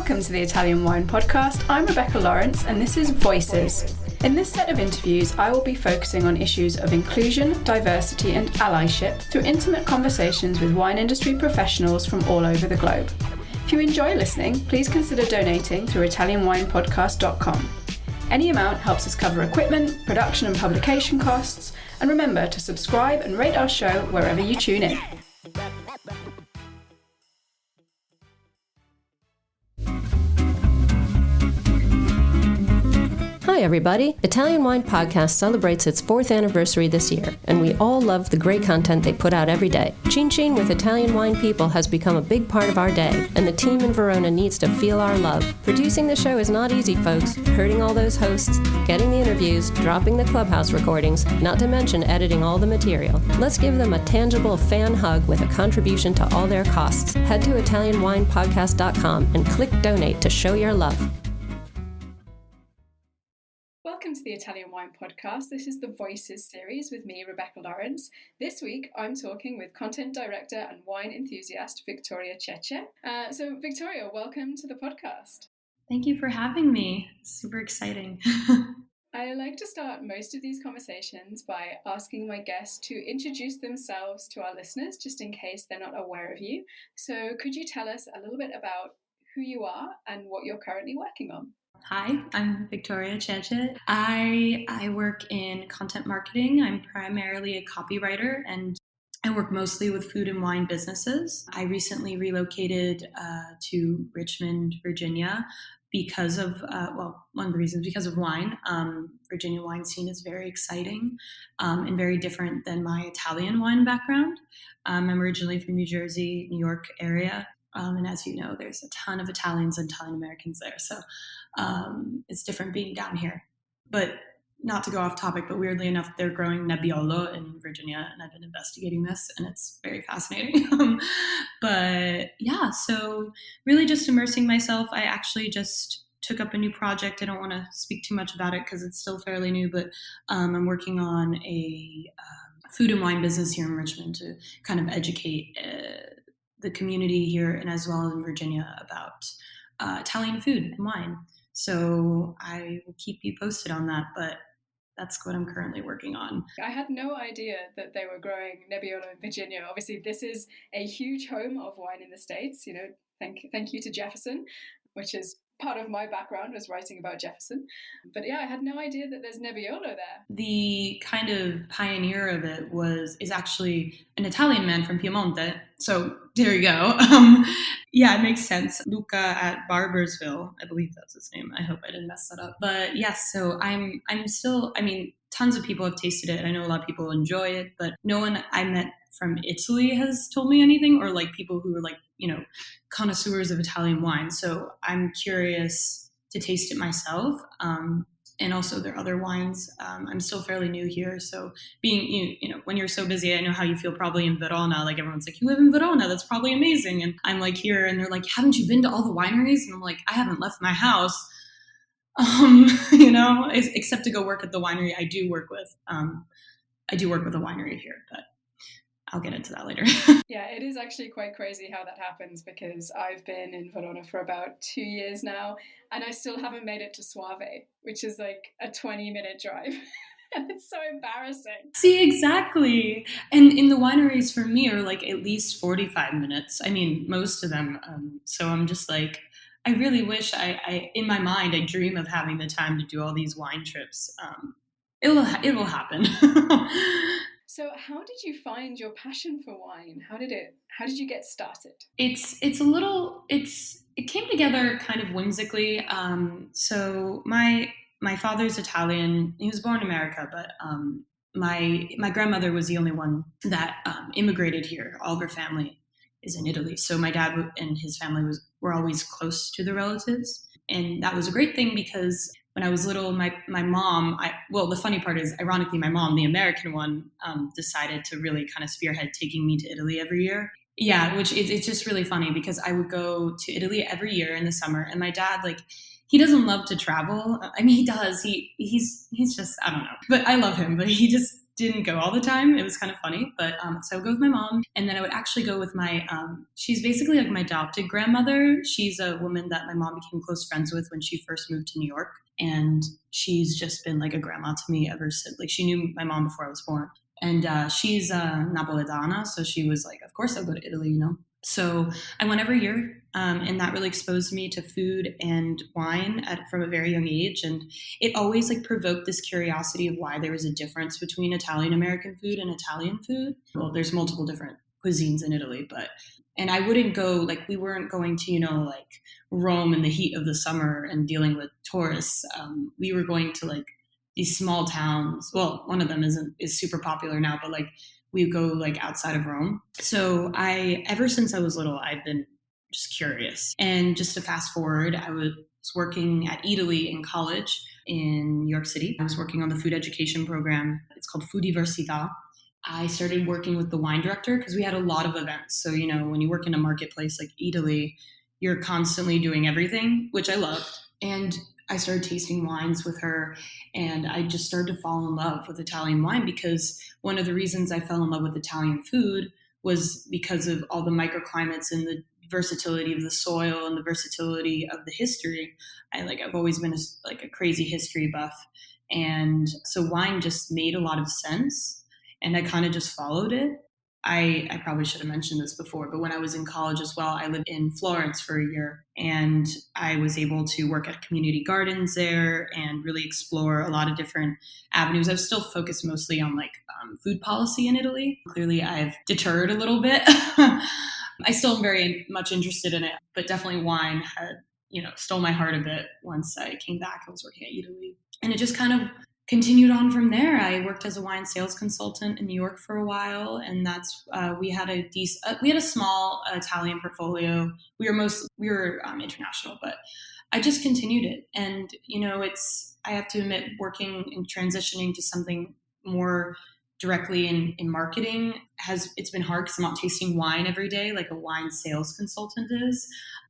Welcome to the Italian Wine Podcast. I'm Rebecca Lawrence and this is Voices. In this set of interviews, I will be focusing on issues of inclusion, diversity and allyship through intimate conversations with wine industry professionals from all over the globe. If you enjoy listening, please consider donating through ItalianWinePodcast.com. Any amount helps us cover equipment, production and publication costs, and remember to subscribe and rate our show wherever you tune in. Hi everybody! Italian Wine Podcast celebrates its 4th anniversary this year, and we all love the great content they put out every day. Cin Cin with Italian wine people has become a big part of our day, and the team in Verona needs to feel our love. Producing the show is not easy, folks. Herding all those hosts, getting the interviews, dropping the clubhouse recordings, not to mention editing all the material. Let's give them a tangible fan hug with a contribution to all their costs. Head to ItalianWinePodcast.com and click donate to show your love. Welcome to the Italian Wine Podcast. This is the Voices series with me, Rebecca Lawrence. This week, I'm talking with content director and wine enthusiast, Victoria Cece. So Victoria, welcome to the podcast. Thank you for having me. Super exciting. I like to start most of these conversations by asking my guests to introduce themselves to our listeners, just in case they're not aware of you. So could you tell us a little bit about who you are and what you're currently working on? Hi, I'm Victoria Cece. I work in content marketing. I'm primarily a copywriter and I work mostly with food and wine businesses. I recently relocated to Richmond, Virginia because of, one of the reasons, because of wine. Virginia wine scene is very exciting and very different than my Italian wine background. I'm originally from New Jersey, New York area. And as you know, there's a ton of Italians and Italian Americans there. So it's different being down here. But not to go off topic, but weirdly enough, they're growing Nebbiolo in Virginia. And I've been investigating this and it's very fascinating. But yeah, so really just immersing myself. I actually just took up a new project. I don't want to speak too much about it because it's still fairly new, but I'm working on a food and wine business here in Richmond to kind of educate the community here and as well in Virginia about Italian food and wine. So I will keep you posted on that, but that's what I'm currently working on. I had no idea that they were growing Nebbiolo in Virginia. Obviously, this is a huge home of wine in the States. You know, thank you to Jefferson, which is part of my background was writing about Jefferson. But yeah, I had no idea that there's Nebbiolo there. The kind of pioneer of it is actually an Italian man from Piemonte. So there you go. Yeah, it makes sense. Luca at Barbersville, I believe that's his name. I hope I didn't mess that up. But yes, so I'm still, tons of people have tasted it. I know a lot of people enjoy it, but no one I met from Italy has told me anything, or like people who are like, connoisseurs of Italian wine. So I'm curious to taste it myself. And also there are other wines. I'm still fairly new here. So being, when you're so busy, I know how you feel probably in Verona. Like everyone's like, you live in Verona, that's probably amazing. And I'm like here and they're like, haven't you been to all the wineries? And I'm like, I haven't left my house, except to go work at the winery I do work with. I do work with a winery here, but I'll get into that later. Yeah, it is actually quite crazy how that happens because I've been in Verona for about 2 years now and I still haven't made it to Soave, which is like a 20-minute drive. And it's so embarrassing. See, exactly. And in the wineries for me are like at least 45 minutes. Most of them. So I'm just like, I really wish I in my mind, I dream of having the time to do all these wine trips. It will happen. So how did you find your passion for wine? How did you get started? It came together kind of whimsically. So my father's Italian. He was born in America, but my grandmother was the only one that immigrated here. All of her family is in Italy. So my dad and his family were always close to the relatives. And that was a great thing because when I was little, my mom, the funny part is, ironically, my mom, the American one, decided to really kind of spearhead taking me to Italy every year. Yeah, which it's just really funny because I would go to Italy every year in the summer. And my dad, he doesn't love to travel. He does. He's just, I don't know. But I love him. But he just didn't go all the time. It was kind of funny, but so I would go with my mom, and then I would actually go with my, she's basically like my adopted grandmother. She's a woman that my mom became close friends with when she first moved to New York. And she's just been like a grandma to me ever since. Like she knew my mom before I was born. And she's Napoletana, so she was like, of course I'll go to Italy, So I went every year, and that really exposed me to food and wine from a very young age. And it always like provoked this curiosity of why there was a difference between Italian American food and Italian food. Well, there's multiple different cuisines in Italy, and I wouldn't go, like we weren't going to, like Rome in the heat of the summer and dealing with tourists. We were going to like these small towns. Well, one of them is super popular now, but like we go like outside of Rome. So ever since I was little, I've been just curious. And just to fast forward, I was working at Italy in college in New York City. I was working on the food education program. It's called Foodiversità. I started working with the wine director because we had a lot of events. So, when you work in a marketplace like Italy, you're constantly doing everything, which I loved. And I started tasting wines with her, and I just started to fall in love with Italian wine, because one of the reasons I fell in love with Italian food was because of all the microclimates and the versatility of the soil and the versatility of the history. I've always been a crazy history buff. And so wine just made a lot of sense, and I kind of just followed it. I probably should have mentioned this before, but when I was in college as well, I lived in Florence for a year, and I was able to work at community gardens there and really explore a lot of different avenues. I was still focused mostly on food policy in Italy. Clearly, I've deterred a little bit. I still am very much interested in it, but definitely wine had, stole my heart a bit once I came back. I was working at Italy, and it just kind of continued on from there. I worked as a wine sales consultant in New York for a while, and that's we had a small Italian portfolio. We were international, but I just continued it. And I have to admit, working and transitioning to something more directly in marketing it's been hard, because I'm not tasting wine every day like a wine sales consultant is.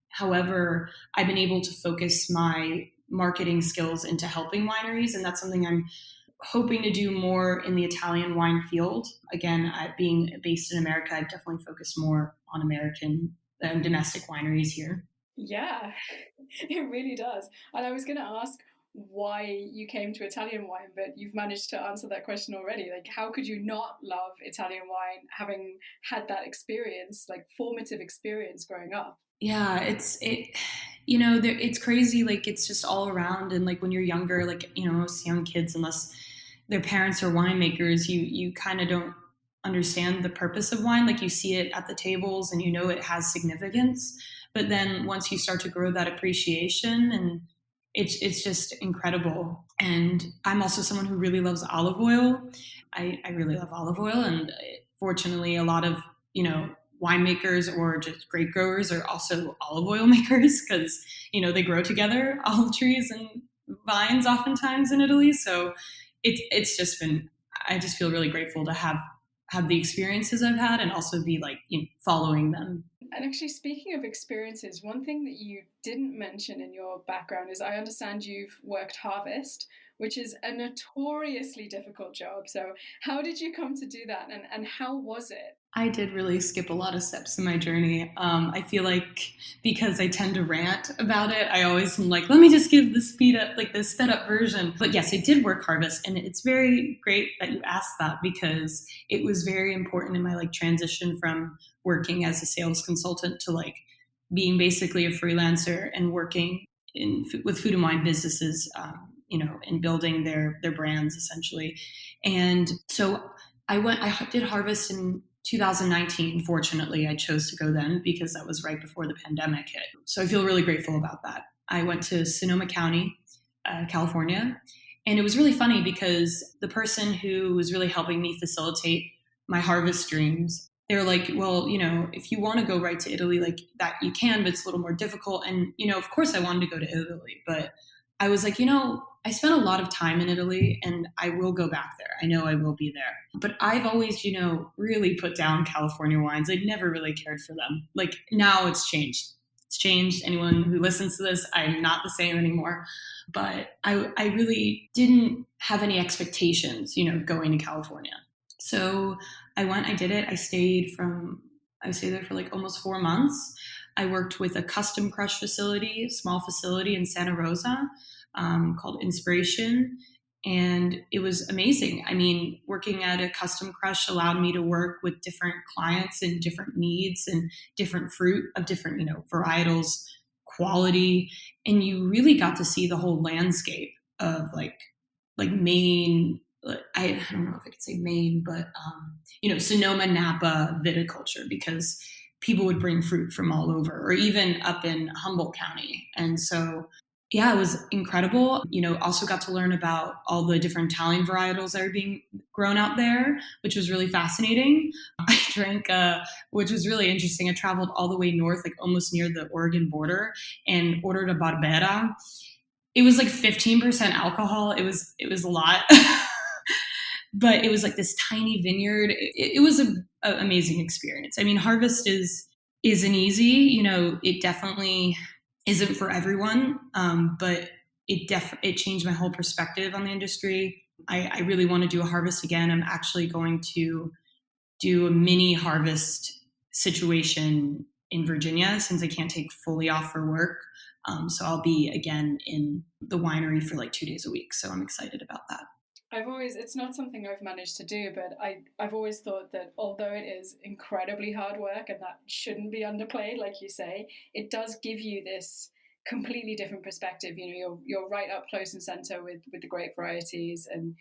However, I've been able to focus my marketing skills into helping wineries, and that's something I'm hoping to do more in the Italian wine field. Again, being based in America, I've definitely focused more on American domestic wineries here. Yeah, it really does. And I was going to ask why you came to Italian wine, but you've managed to answer that question already. Like, how could you not love Italian wine, having had that experience, like formative experience growing up? Yeah, it's crazy. Like, it's just all around. And like when you're younger, most young kids, unless their parents are winemakers, you kind of don't understand the purpose of wine. Like, you see it at the tables and it has significance. But then once you start to grow that appreciation, and it's just incredible. And I'm also someone who really loves olive oil. I really love olive oil. And fortunately, a lot of, winemakers or just grape growers are also olive oil makers, because, they grow together, olive trees and vines oftentimes in Italy. So it's just been, I just feel really grateful to have the experiences I've had, and also be following them. And actually, speaking of experiences, one thing that you didn't mention in your background is I understand you've worked harvest, which is a notoriously difficult job. So how did you come to do that, and how was it? I did really skip a lot of steps in my journey. I feel like because I tend to rant about it, I always am like, let me just give the sped up version. But yes, I did work harvest, and it's very great that you asked that, because it was very important in my transition from working as a sales consultant to being basically a freelancer and working with food and wine businesses, and building their brands essentially. And so I did harvest in 2019. Fortunately, I chose to go then, because that was right before the pandemic hit. So I feel really grateful about that. I went to Sonoma County, California, and it was really funny because the person who was really helping me facilitate my harvest dreams, they were like, well, if you want to go right to Italy, like that you can, but it's a little more difficult. And, of course I wanted to go to Italy, but I was like, I spent a lot of time in Italy, and I will go back there. I know I will be there. But I've always, really put down California wines. I never really cared for them. Like, now it's changed It's changed. Anyone who listens to this, I'm not the same anymore. But I really didn't have any expectations, going to California. So I did it. I stayed there for like almost 4 months. I worked with a custom crush facility, small facility in Santa Rosa, called Inspiration. And it was amazing. I mean, working at a custom crush allowed me to work with different clients and different needs and different fruit of different, varietals, quality. And you really got to see the whole landscape of like Maine. I don't know if I could say Maine, but, Sonoma, Napa viticulture, because people would bring fruit from all over, or even up in Humboldt County. And so, yeah, it was incredible. Also got to learn about all the different Italian varietals that are being grown out there, which was really fascinating. I drank, which was really interesting. I traveled all the way north, like almost near the Oregon border, and ordered a Barbera. It was like 15% alcohol. It was a lot, but it was like this tiny vineyard. It was an amazing experience. I mean, harvest isn't easy. It definitely isn't for everyone, but it changed my whole perspective on the industry. I really want to do a harvest again. I'm actually going to do a mini harvest situation in Virginia, since I can't take fully off for work. So I'll be again in the winery for like 2 days a week. So I'm excited about that. It's not something I've managed to do, but I've always thought that although it is incredibly hard work, and that shouldn't be underplayed, like you say, it does give you this completely different perspective. You're right up close and center with the grape varieties, and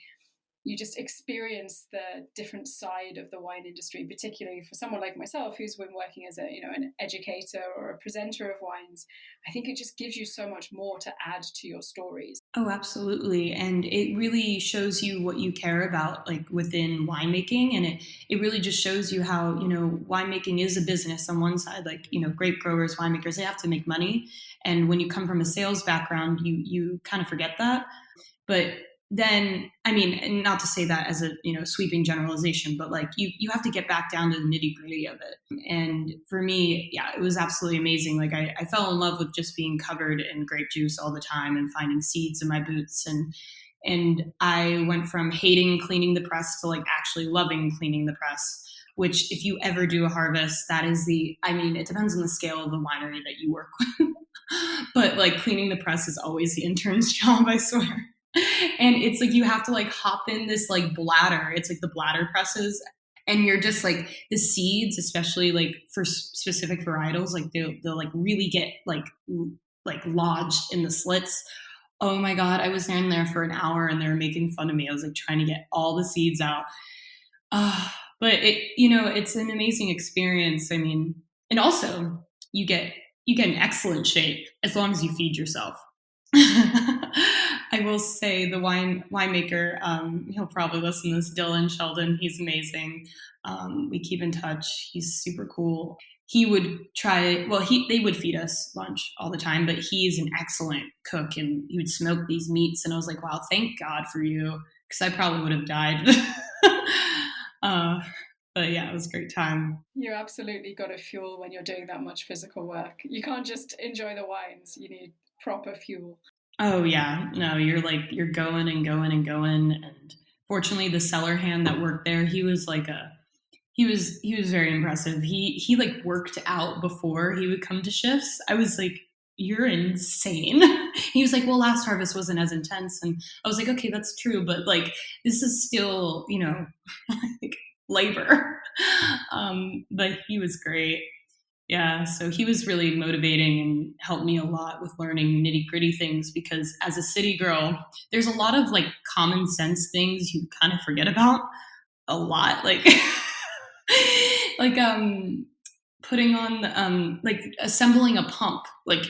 you just experience the different side of the wine industry, particularly for someone like myself who's been working as an educator or a presenter of wines. I think it just gives you so much more to add to your stories. Oh, absolutely. And it really shows you what you care about, like within winemaking. And it really just shows you how, winemaking is a business on one side, like, grape growers, winemakers, they have to make money. And when you come from a sales background, you kind of forget that. But then, I mean, and not to say that as a, sweeping generalization, but like you have to get back down to the nitty gritty of it. And for me, yeah, it was absolutely amazing. Like I fell in love with just being covered in grape juice all the time and finding seeds in my boots. And I went from hating cleaning the press to like actually loving cleaning the press, which if you ever do a harvest, it depends on the scale of the winery that you work with, but like cleaning the press is always the intern's job, I swear. And it's like you have to like hop in this like bladder. It's like the bladder presses, and you're just like the seeds, especially like for specific varietals, like they'll like really get like lodged in the slits. Oh my God, I was in there for an hour and they were making fun of me. I was like trying to get all the seeds out. But it's an amazing experience. I mean, and also you get in excellent shape as long as you feed yourself. I will say the winemaker, he'll probably listen to this, Dylan Sheldon, he's amazing. We keep in touch. He's super cool. He would they would feed us lunch all the time, but he's an excellent cook and he would smoke these meats. And I was like, wow, thank God for you, because I probably would have died. But yeah, it was a great time. You absolutely got to fuel when you're doing that much physical work. You can't just enjoy the wines. You need proper fuel. Oh yeah, no, you're going and going and going. And fortunately, the cellar hand that worked there, he was very impressive. He like worked out before he would come to shifts. I was like, you're insane. He was like, well, last harvest wasn't as intense. And I was like, okay, that's true. But like, this is still, like labor. But he was great. Yeah. So he was really motivating and helped me a lot with learning nitty gritty things, because as a city girl, there's a lot of like common sense things you kind of forget about a lot. Like, putting on, like assembling a pump. Like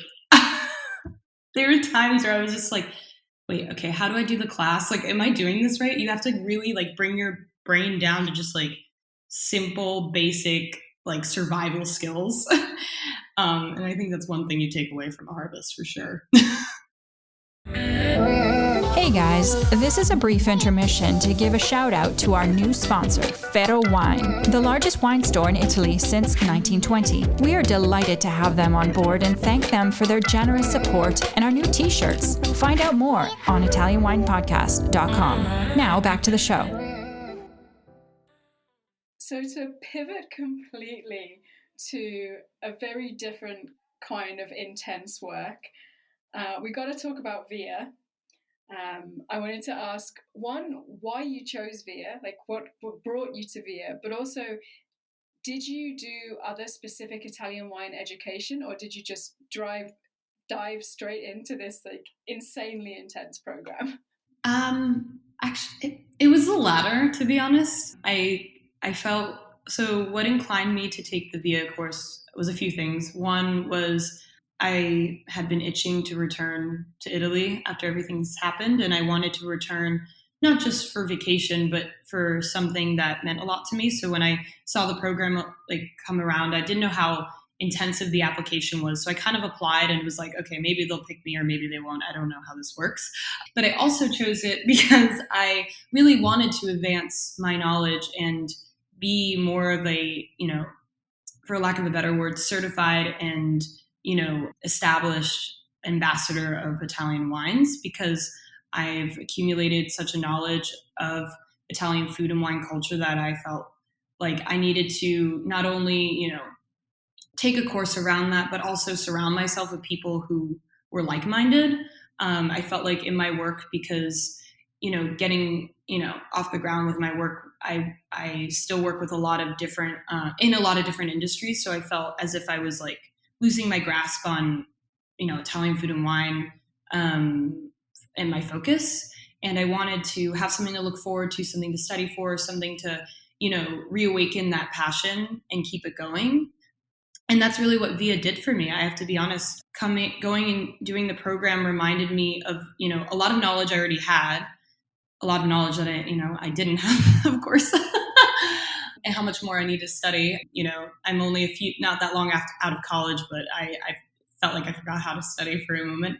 there were times where I was just like, wait, okay, how do I do the class? Like, am I doing this right? You have to really like bring your brain down to just like simple, basic, like survival skills. And I think that's one thing you take away from a harvest for sure. Hey guys, this is a brief intermission to give a shout out to our new sponsor, Ferro Wine, the largest wine store in Italy since 1920. We are delighted to have them on board and thank them for their generous support and our new t-shirts. Find out more on ItalianWinePodcast.com. Now back to the show. So to pivot completely to a very different kind of intense work, we got to talk about VIA. I wanted to ask, one, why you chose VIA, like what brought you to VIA, but also, did you do other specific Italian wine education, or did you just dive straight into this like insanely intense program? Actually, it was the latter, to be honest. I felt, so what inclined me to take the VIA course was a few things. One was I had been itching to return to Italy after everything's happened, and I wanted to return not just for vacation, but for something that meant a lot to me. So when I saw the program like come around, I didn't know how intensive the application was. So I kind of applied and was like, okay, maybe they'll pick me or maybe they won't. I don't know how this works. But I also chose it because I really wanted to advance my knowledge and be more of a, for lack of a better word, certified and established ambassador of Italian wines, because I've accumulated such a knowledge of Italian food and wine culture that I felt like I needed to not only, take a course around that, but also surround myself with people who were like-minded. I felt like in my work, because, getting, off the ground with my work, I still work with a lot of different, in a lot of different industries. So I felt as if I was like losing my grasp on, Italian food and wine, and my focus. And I wanted to have something to look forward to, something to study for, something to, reawaken that passion and keep it going. And that's really what VIA did for me. I have to be honest, going and doing the program reminded me of, a lot of knowledge I already had, a lot of knowledge that I didn't have, of course, and how much more I need to study. I'm only not that long out of college, but I felt like I forgot how to study for a moment.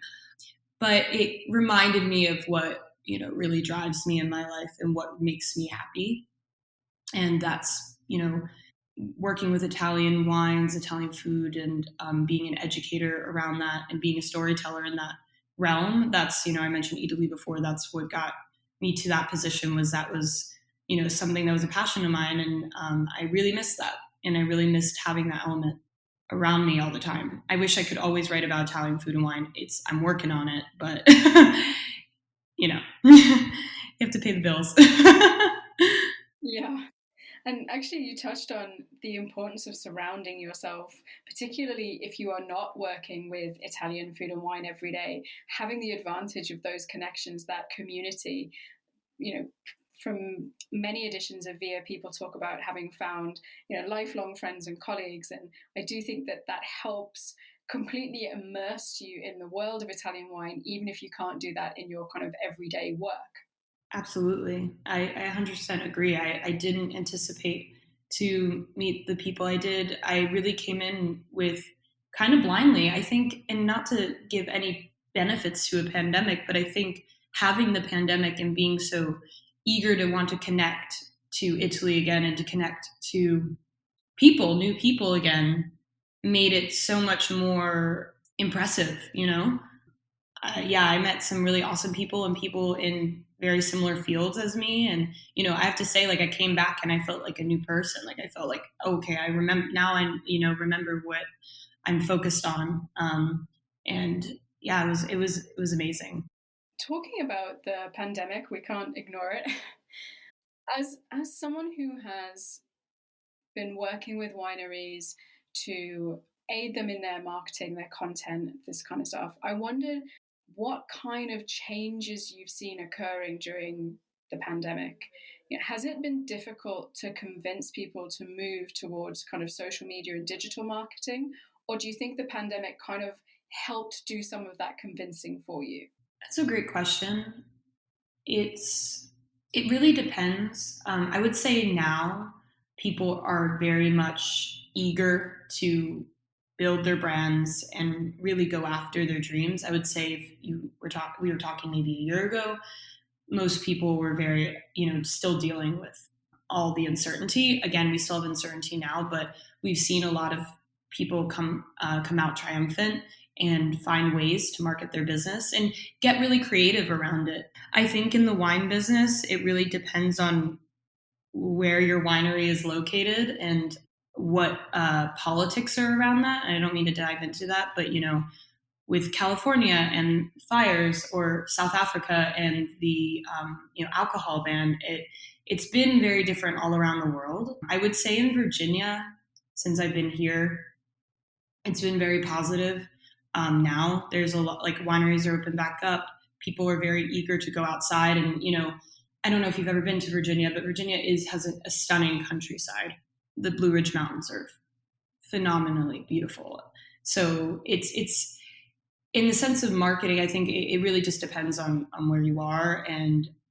But it reminded me of what, really drives me in my life and what makes me happy. And that's, working with Italian wines, Italian food, and being an educator around that and being a storyteller in that realm. That's, I mentioned Italy before. That's what got me to that position, was something that was a passion of mine. And I really missed that. And I really missed having that element around me all the time. I wish I could always write about Italian food and wine. I'm working on it, but you have to pay the bills. Yeah. And actually, you touched on the importance of surrounding yourself, particularly if you are not working with Italian food and wine every day, having the advantage of those connections, that community. From many editions of VIA, people talk about having found, lifelong friends and colleagues. And I do think that helps completely immerse you in the world of Italian wine, even if you can't do that in your kind of everyday work. Absolutely. I 100% agree. I didn't anticipate to meet the people I did. I really came in with kind of blindly, I think, and not to give any benefits to a pandemic, but I think having the pandemic and being so eager to want to connect to Italy again and to connect to new people again, made it so much more impressive, I met some really awesome people and people in very similar fields as me. And, I have to say, like, I came back and I felt like a new person. Like, I felt like, okay, I remember now, I, remember what I'm focused on. And yeah, it was amazing. Talking about the pandemic, we can't ignore it. As someone who has been working with wineries to aid them in their marketing, their content, this kind of stuff, I wondered what kind of changes you've seen occurring during the pandemic. Has it been difficult to convince people to move towards kind of social media and digital marketing? Or do you think the pandemic kind of helped do some of that convincing for you? That's a great question. It really depends. I would say now people are very much eager to build their brands and really go after their dreams. I would say if we were talking maybe a year ago, most people were very, still dealing with all the uncertainty. Again, we still have uncertainty now, but we've seen a lot of people come out triumphant and find ways to market their business and get really creative around it. I think in the wine business, it really depends on where your winery is located and what politics are around that. And I don't mean to dive into that, but with California and fires, or South Africa and the alcohol ban, it's been very different all around the world. I would say in Virginia, since I've been here, it's been very positive. Now there's a lot, like wineries are open back up. People are very eager to go outside, and I don't know if you've ever been to Virginia, but Virginia has a stunning countryside. The Blue Ridge Mountains are phenomenally beautiful. So it's in the sense of marketing, I think it really just depends on where you are,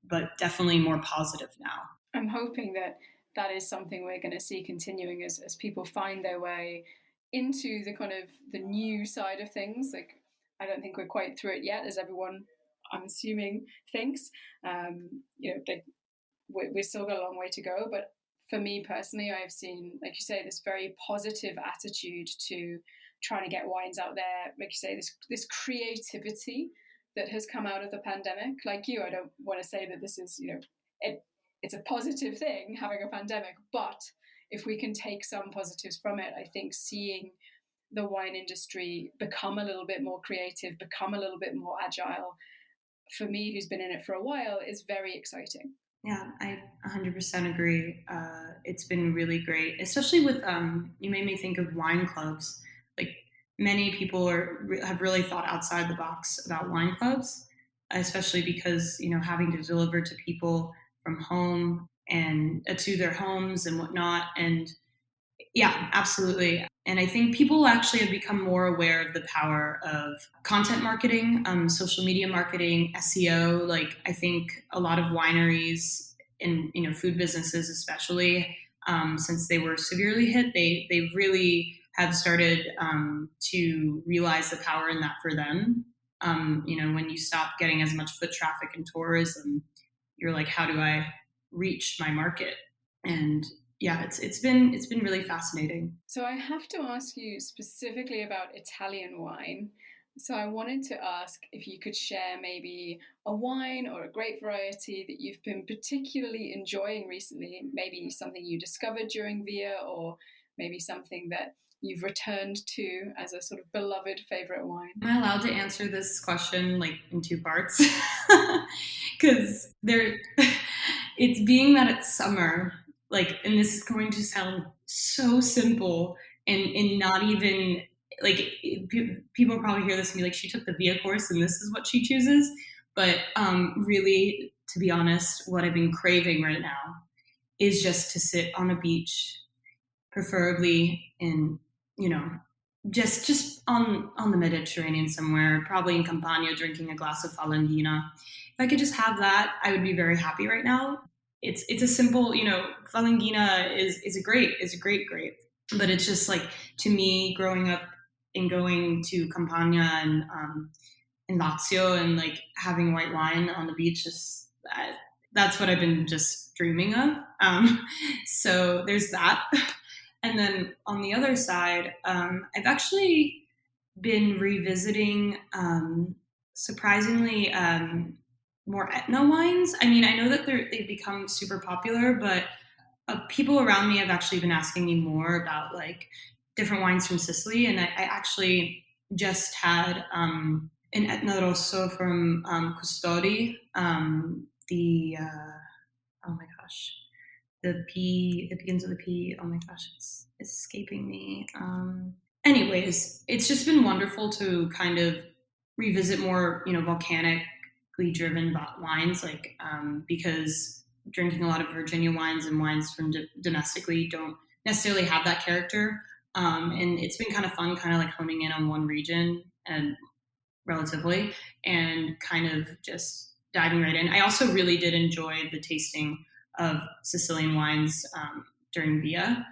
but definitely more positive now. I'm hoping that is something we're going to see continuing as people find their way into the kind of the new side of things. Like, I don't think we're quite through it yet, as everyone, I'm assuming, thinks. We've still got a long way to go, but for me personally, I've seen, like you say, this very positive attitude to trying to get wines out there. Like you say, this creativity that has come out of the pandemic. Like you, I don't want to say that this is, it's a positive thing having a pandemic, but if we can take some positives from it, I think seeing the wine industry become a little bit more creative, become a little bit more agile, for me, who's been in it for a while, is very exciting. Yeah, I 100% agree. It's been really great, especially with, you made me think of wine clubs. Like, many people have really thought outside the box about wine clubs, especially because, having to deliver to people from home and to their homes and whatnot. And yeah, absolutely. And I think people actually have become more aware of the power of content marketing, social media marketing, SEO. Like, I think a lot of wineries and food businesses, especially since they were severely hit, they really have started to realize the power in that for them. When you stop getting as much foot traffic and tourism, you're like, how do I reach my market? And yeah, it's been really fascinating. So I have to ask you specifically about Italian wine. So I wanted to ask if you could share maybe a wine or a grape variety that you've been particularly enjoying recently, maybe something you discovered during Via, or maybe something that you've returned to as a sort of beloved favorite wine. Am I allowed to answer this question like in two parts? Because it's being that it's summer, like, and this is going to sound so simple and not even like, people probably hear this and be like, she took the Via course and this is what she chooses. But really, to be honest, what I've been craving right now is just to sit on a beach, preferably in, just on the Mediterranean somewhere, probably in Campania, drinking a glass of Falanghina. If I could just have that, I would be very happy right now. It's a simple, Falanghina is a great grape, but it's just like, to me, growing up and going to Campania and in Lazio and like having white wine on the beach, that's what I've been just dreaming of. So there's that. And then on the other side, I've actually been revisiting, surprisingly, more Etna wines. I mean, I know that they've become super popular, but people around me have actually been asking me more about like different wines from Sicily. And I actually just had an Etna Rosso from Custodi, oh my gosh. The P, it begins with a P. Oh my gosh, it's escaping me. Anyways, it's just been wonderful to kind of revisit more, volcanically driven wines, like because drinking a lot of Virginia wines and wines from domestically don't necessarily have that character. And it's been kind of fun, kind of like honing in on one region and relatively, and kind of just diving right in. I also really did enjoy the tasting of Sicilian wines during Via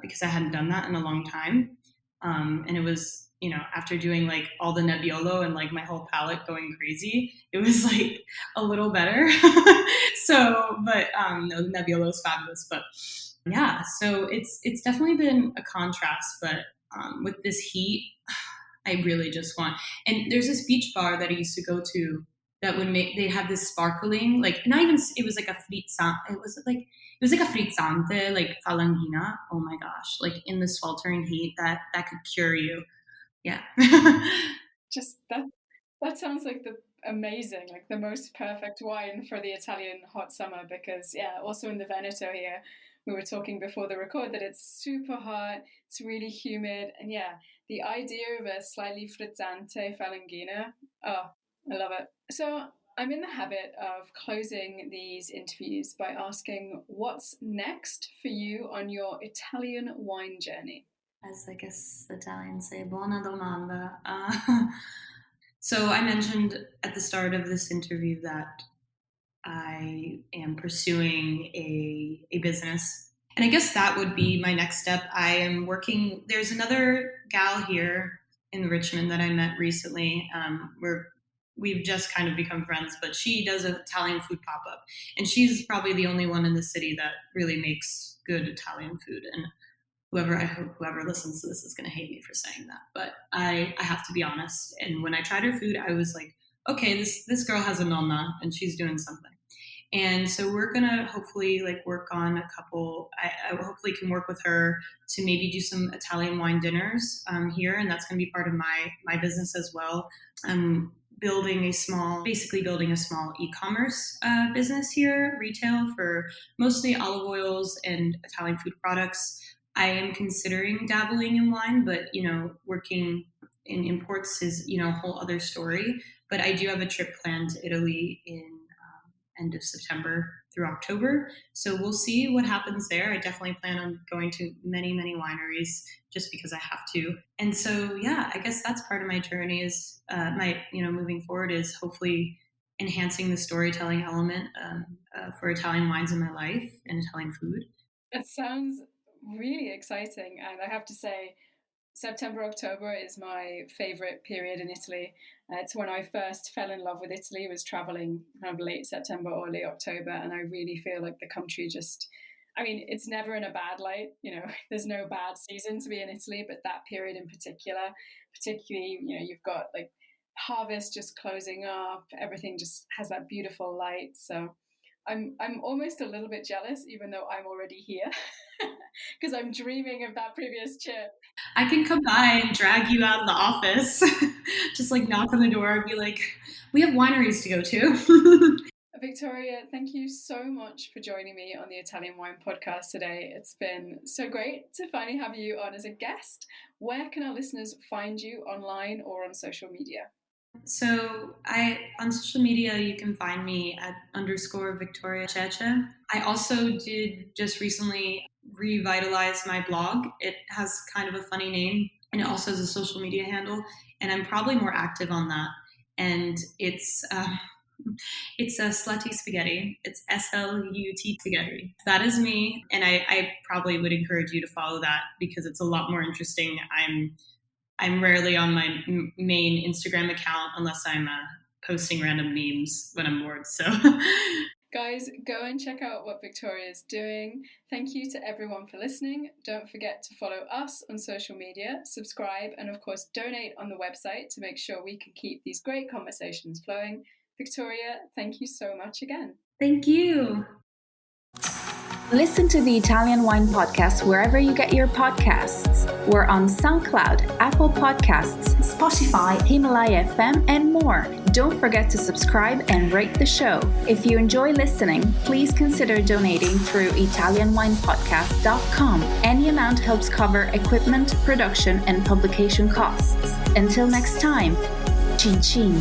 because I hadn't done that in a long time. And it was, after doing like all the Nebbiolo and like my whole palate going crazy, it was like a little better. So, but no, the Nebbiolo is fabulous. But yeah, so it's definitely been a contrast. But with this heat, I really just want. And there's this beach bar that I used to go to that would they have this sparkling, like not even, it was like a frizzante. It was like a frizzante, like falangina. Oh my gosh, like in the sweltering heat, that could cure you. Yeah. Just that sounds like the amazing, like the most perfect wine for the Italian hot summer, because also in the Veneto here, we were talking before the record that it's super hot, it's really humid, and the idea of a slightly frizzante falangina, oh, I love it. So I'm in the habit of closing these interviews by asking what's next for you on your Italian wine journey. As I guess Italians say, buona domanda. So I mentioned at the start of this interview that I am pursuing a business. And I guess that would be my next step. I am working, there's another gal here in Richmond that I met recently. We've just kind of become friends, but she does an Italian food pop-up. And she's probably the only one in the city that really makes good Italian food. And I hope whoever listens to this is going to hate me for saying that, but I have to be honest. And when I tried her food, I was like, okay, this girl has a nonna and she's doing something. And so we're going to hopefully like work on a couple, I hopefully can work with her to maybe do some Italian wine dinners here. And that's going to be part of my business as well. I'm building a small e-commerce business here, retail, for mostly olive oils and Italian food products. I am considering dabbling in wine, but, working in imports is, a whole other story. But I do have a trip planned to Italy in end of September through October. So we'll see what happens there. I definitely plan on going to many, many wineries just because I have to. And so, I guess that's part of my journey is moving forward is hopefully enhancing the storytelling element for Italian wines in my life and Italian food. That sounds really exciting, and I have to say September, October is my favorite period in Italy. It's when I first fell in love with Italy, was traveling kind of late September, early October, and I really feel like the country it's never in a bad light, there's no bad season to be in Italy, but that period in particularly, you've got like harvest just closing up, everything just has that beautiful light. So I'm almost a little bit jealous, even though I'm already here, because I'm dreaming of that previous trip. I can come by and drag you out of the office, just like knock on the door and be like, we have wineries to go to. Victoria, thank you so much for joining me on the Italian Wine Podcast today. It's been so great to finally have you on as a guest. Where can our listeners find you online or on social media? So on social media, you can find me at _Victoria Cece. I also did just recently revitalize my blog. It has kind of a funny name, and it also has a social media handle, and I'm probably more active on that. And it's a Slutty Spaghetti. It's SLUT Spaghetti. That is me, and I probably would encourage you to follow that because it's a lot more interesting. I'm rarely on my main Instagram account unless I'm posting random memes when I'm bored. So, guys, go and check out what Victoria is doing. Thank you to everyone for listening. Don't forget to follow us on social media, subscribe, and of course, donate on the website to make sure we can keep these great conversations flowing. Victoria, thank you so much again. Thank you. Listen to the Italian Wine Podcast wherever you get your podcasts. We're on SoundCloud, Apple Podcasts, Spotify, Himalaya FM, and more. Don't forget to subscribe and rate the show. If you enjoy listening, please consider donating through ItalianWinePodcast.com. Any amount helps cover equipment, production, and publication costs. Until next time, Cin Cin.